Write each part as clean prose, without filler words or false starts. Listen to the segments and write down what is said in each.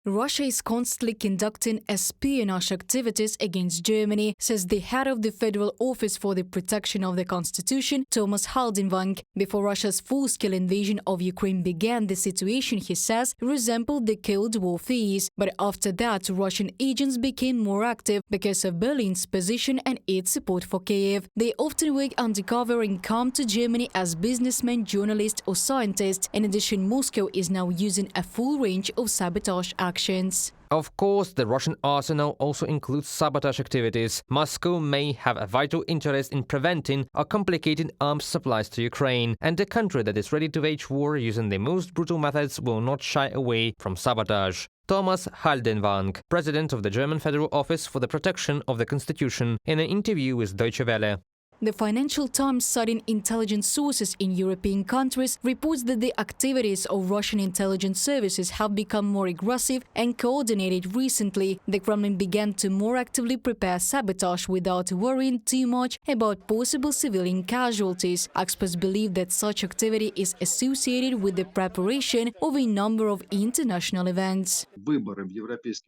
Russia is constantly conducting espionage activities against Germany, says the head of the Federal Office for the Protection of the Constitution, Thomas Haldenwang. Before Russia's full-scale invasion of Ukraine began, the situation, he says, resembled the Cold War phase. But after that, Russian agents became more active because of Berlin's position and its support for Kiev. They often work undercover and come to Germany as businessmen, journalists or scientists. In addition, Moscow is now using a full range of sabotage actions. Of course, the Russian arsenal also includes sabotage activities. Moscow may have a vital interest in preventing or complicating arms supplies to Ukraine, and a country that is ready to wage war using the most brutal methods will not shy away from sabotage. Thomas Haldenwang, president of the German Federal Office for the Protection of the Constitution, in an interview with Deutsche Welle. The Financial Times, citing intelligence sources in European countries, reports that the activities of Russian intelligence services have become more aggressive and coordinated recently. The Kremlin began to more actively prepare sabotage without worrying too much about possible civilian casualties. Experts believe that such activity is associated with the preparation of a number of international events.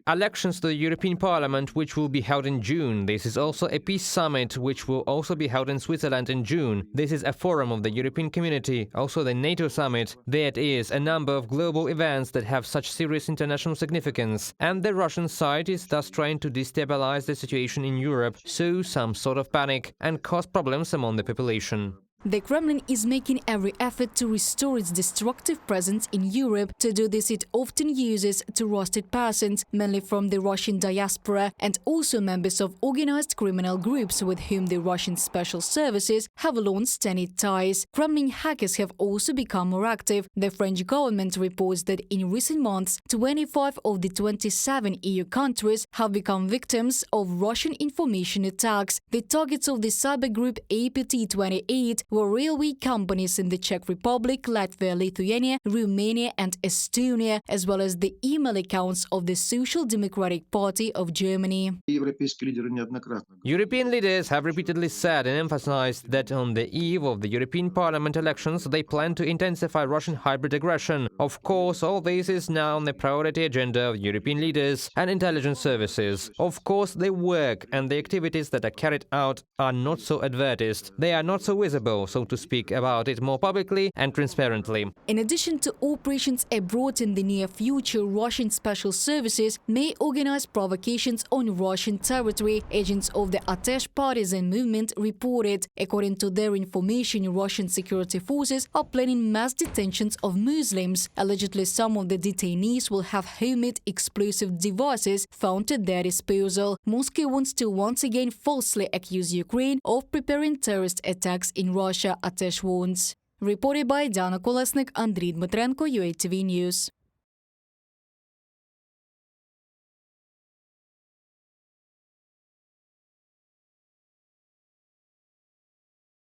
Elections to the European Parliament, which will be held in June. This is also a peace summit, which will also be held in Switzerland in June. This is a forum of the European Community, also the NATO summit. There is a number of global events that have such serious international significance, and the Russian side is thus trying to destabilize the situation in Europe, sow some sort of panic, and cause problems among the population. The Kremlin is making every effort to restore its destructive presence in Europe. To do this, it often uses trusted persons, mainly from the Russian diaspora, and also members of organized criminal groups with whom the Russian special services have long-standing ties. Kremlin hackers have also become more active. The French government reports that in recent months, 25 of the 27 EU countries have become victims of Russian information attacks. The targets of the cyber group APT-28 were railway companies in the Czech Republic, Latvia, Lithuania, Romania and Estonia, as well as the email accounts of the Social Democratic Party of Germany. European leaders have repeatedly said and emphasized that on the eve of the European Parliament elections they plan to intensify Russian hybrid aggression. Of course, all this is now on the priority agenda of European leaders and intelligence services. Of course, they work, and the activities that are carried out are not so advertised. They are not so visible, so to speak, about it more publicly and transparently. In addition to operations abroad, in the near future, Russian special services may organize provocations on Russian territory, agents of the Sabotage partisan movement reported. According to their information, Russian security forces are planning mass detentions of Muslims. Allegedly, some of the detainees will have homemade explosive devices found at their disposal. Moscow wants to once again falsely accuse Ukraine of preparing terrorist attacks in Russia, Sabotage warns. Reported by Dana Kolesnik, Andriy Dmitrenko, UATV News.